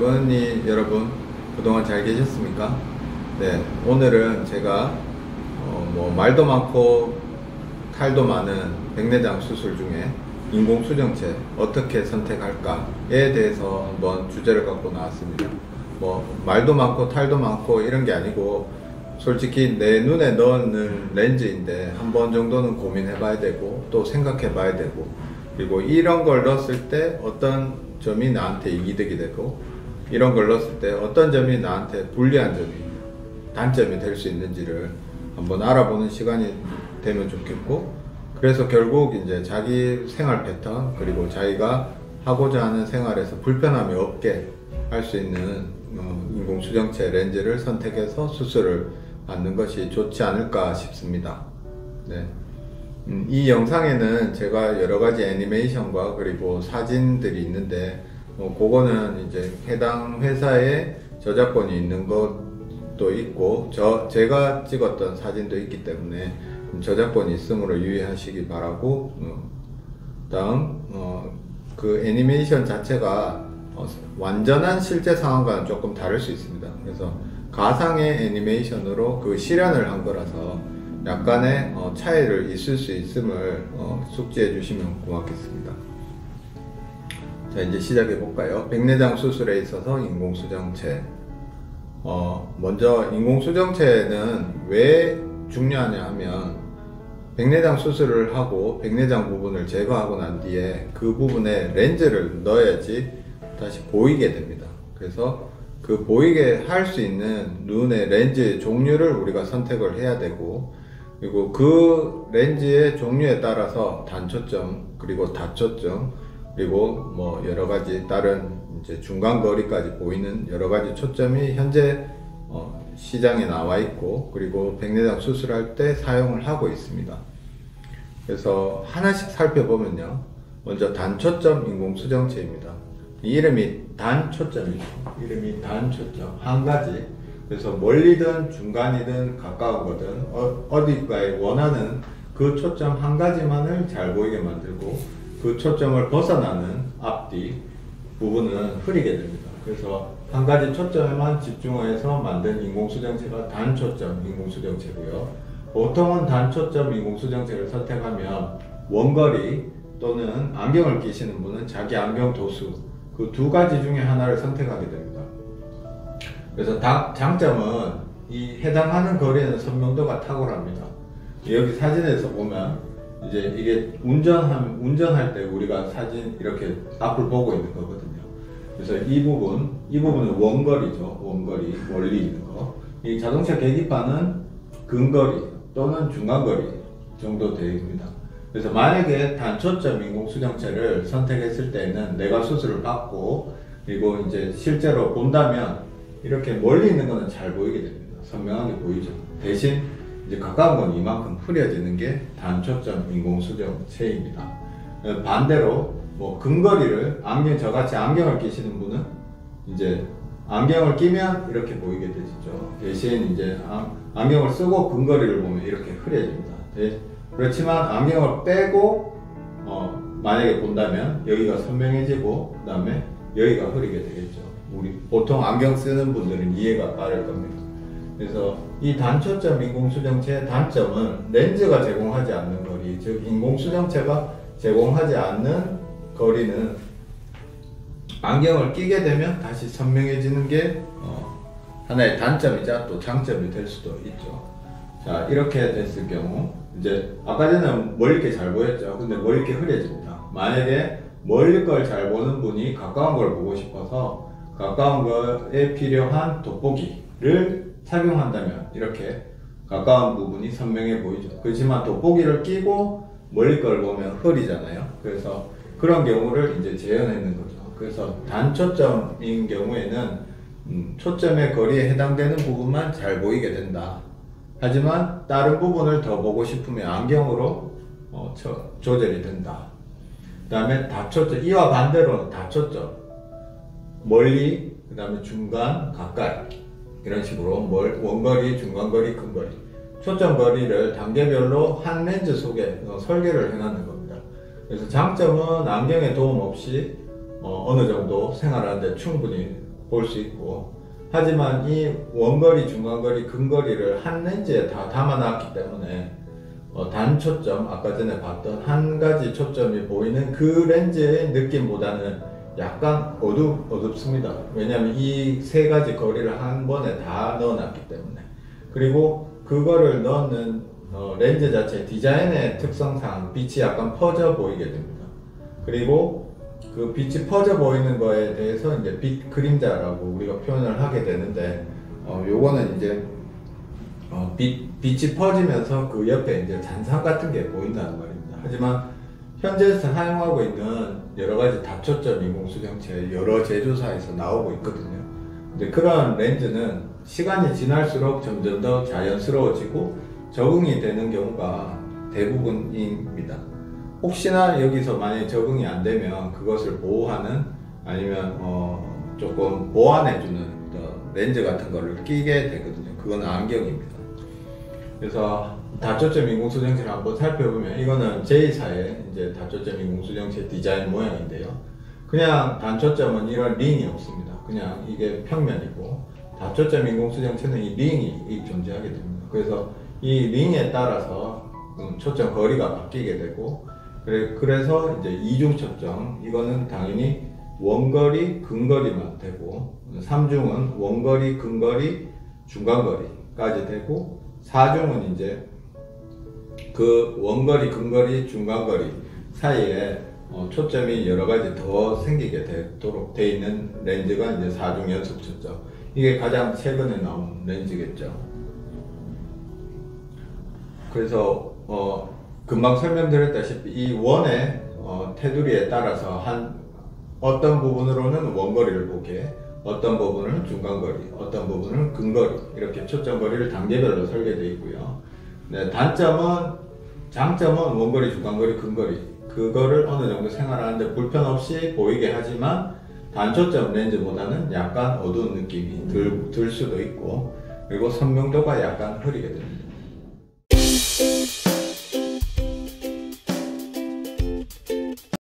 젊은이 여러분, 그동안 잘 계셨습니까? 네, 오늘은 제가 말도 많고 탈도 많은 백내장 수술 중에 인공수정체 어떻게 선택할까에 대해서 한번 주제를 갖고 나왔습니다. 말도 많고 탈도 많고 이런 게 아니고, 솔직히 내 눈에 넣는 렌즈인데 한 번 정도는 고민해 봐야 되고 또 생각해 봐야 되고, 그리고 이런 걸 넣었을 때 어떤 점이 나한테 이득이 되고, 이런 걸 넣었을 때 어떤 점이 나한테 불리한 점이, 단점이 될 수 있는지를 한번 알아보는 시간이 되면 좋겠고, 그래서 결국 이제 자기 생활 패턴, 그리고 자기가 하고자 하는 생활에서 불편함이 없게 할 수 있는 인공수정체 렌즈를 선택해서 수술을 받는 것이 좋지 않을까 싶습니다. 네. 이 영상에는 제가 여러가지 애니메이션과 그리고 사진들이 있는데, 그거는 이제 해당 회사에 저작권이 있는 것도 있고, 제가 찍었던 사진도 있기 때문에 저작권이 있으므로 유의하시기 바라고, 다음 그 애니메이션 자체가 완전한 실제 상황과는 조금 다를 수 있습니다. 그래서 가상의 애니메이션으로 그 실현을 한 거라서 약간의 차이를 있을 수 있음을 숙지해 주시면 고맙겠습니다. 자, 이제 시작해 볼까요? 백내장 수술에 있어서 인공수정체. 먼저 인공수정체는 왜 중요하냐 하면, 백내장 수술을 하고 백내장 부분을 제거하고 난 뒤에 그 부분에 렌즈를 넣어야지 다시 보이게 됩니다. 그래서 그 보이게 할 수 있는 눈의 렌즈 종류를 우리가 선택을 해야 되고, 그리고 그 렌즈의 종류에 따라서 단초점, 그리고 다초점, 그리고 여러가지 다른 이제 중간거리까지 보이는 여러가지 초점이 현재 시장에 나와 있고, 그리고 백내장 수술할 때 사용을 하고 있습니다. 그래서 하나씩 살펴보면요, 먼저 단초점 인공수정체입니다. 이름이 단초점이죠. 이름이 단초점, 한 가지. 그래서 멀리든 중간이든 가까운 거든 어디가에 원하는 그 초점 한 가지만을 잘 보이게 만들고, 그 초점을 벗어나는 앞뒤 부분은 흐리게 됩니다. 그래서 한 가지 초점에만 집중해서 만든 인공수정체가 단초점 인공수정체고요. 보통은 단초점 인공수정체를 선택하면 원거리 또는 안경을 끼시는 분은 자기 안경 도수, 그 두 가지 중에 하나를 선택하게 됩니다. 그래서 장점은 이 해당하는 거리에는 선명도가 탁월합니다. 여기 사진에서 보면 이제 이게 운전할 때 우리가 사진 이렇게 앞을 보고 있는 거거든요. 그래서 이 부분은 원거리죠. 원거리, 멀리 있는 거. 이 자동차 계기판은 근거리 또는 중간거리 정도 되어 있습니다. 그래서 만약에 단초점 인공수정체를 선택했을 때는 내가 수술을 받고, 그리고 이제 실제로 본다면 이렇게 멀리 있는 거는 잘 보이게 됩니다. 선명하게 보이죠. 대신 이제 가까운 건 이만큼 흐려지는 게 단초점 인공수정체입니다. 반대로 근거리를 저같이 안경을 끼시는 분은 이제 안경을 끼면 이렇게 보이게 되시죠. 대신 이제 안경을 쓰고 근거리를 보면 이렇게 흐려집니다. 그렇지만 안경을 빼고 만약에 본다면 여기가 선명해지고, 그 다음에 여기가 흐리게 되겠죠. 우리 보통 안경 쓰는 분들은 이해가 빠를 겁니다. 그래서 이 단초점 인공수정체의 단점은 렌즈가 제공하지 않는 거리, 즉 인공수정체가 제공하지 않는 거리는 안경을 끼게 되면 다시 선명해지는 게 하나의 단점이자 또 장점이 될 수도 있죠. 자, 이렇게 됐을 경우 이제 아까 전에는 멀리 잘 보였죠. 근데 멀리 흐려집니다. 만약에 멀리 걸 잘 보는 분이 가까운 걸 보고 싶어서 가까운 거에 필요한 돋보기를 착용한다면 이렇게 가까운 부분이 선명해 보이죠. 그렇지만 돋보기를 끼고 멀리 걸 보면 흐리잖아요. 그래서 그런 경우를 이제 재현했는 거죠. 그래서 단초점인 경우에는 초점의 거리에 해당되는 부분만 잘 보이게 된다. 하지만 다른 부분을 더 보고 싶으면 안경으로 조절이 된다. 그 다음에 다초점, 이와 반대로는 다초점, 멀리, 그 다음에 중간, 가까이, 이런 식으로 원거리, 중간거리, 근거리, 초점 거리를 단계별로 한 렌즈 속에 설계를 해놓는 겁니다. 그래서 장점은 안경의 도움 없이 어느 정도 생활하는데 충분히 볼 수 있고, 하지만 이 원거리, 중간거리, 근거리를 한 렌즈에 다 담아놨기 때문에 단초점, 아까 전에 봤던 한 가지 초점이 보이는 그 렌즈의 느낌보다는 약간 어둡습니다. 왜냐하면 이 세 가지 거리를 한 번에 다 넣어놨기 때문에. 그리고 그거를 넣는 렌즈 자체 디자인의 특성상 빛이 약간 퍼져 보이게 됩니다. 그리고 그 빛이 퍼져 보이는 거에 대해서 이제 빛 그림자라고 우리가 표현을 하게 되는데, 요거는 이제 빛이 퍼지면서 그 옆에 이제 잔상 같은 게 보인다는 말입니다. 하지만 현재 사용하고 있는 여러 가지 다초점 인공수정체 여러 제조사에서 나오고 있거든요. 근데 그런 렌즈는 시간이 지날수록 점점 더 자연스러워지고 적응이 되는 경우가 대부분입니다. 혹시나 여기서 만약에 적응이 안 되면 그것을 보호하는, 아니면 조금 보완해주는 렌즈 같은 거를 끼게 되거든요. 그거는 안경입니다. 그래서 다초점 인공수정체를 한번 살펴보면, 이거는 J사의 이제 다초점 인공수정체 디자인 모양인데요. 그냥 단초점은 이런 링이 없습니다. 그냥 이게 평면이고, 다초점 인공수정체는 이 링이 존재하게 됩니다. 그래서 이 링에 따라서 초점 거리가 바뀌게 되고, 그래서 이제 이중초점, 이거는 당연히 원거리, 근거리만 되고, 3중은 원거리, 근거리, 중간거리까지 되고, 4중은 이제 그 원거리, 근거리, 중간거리 사이에 초점이 여러 가지 더 생기게 되도록 되어 있는 렌즈가 이제 4중 연속 초점. 이게 가장 최근에 나온 렌즈겠죠. 그래서 금방 설명드렸다시피 이 원의 테두리에 따라서 어떤 부분으로는 원거리를 보게, 어떤 부분은 중간거리, 어떤 부분은 근거리, 이렇게 초점거리를 단계별로 설계되어 있고요. 네, 장점은 원거리, 중간거리, 근거리, 그거를 어느 정도 생활하는데 불편 없이 보이게 하지만 단초점 렌즈보다는 약간 어두운 느낌이 들 수도 있고, 그리고 선명도가 약간 흐리게 됩니다.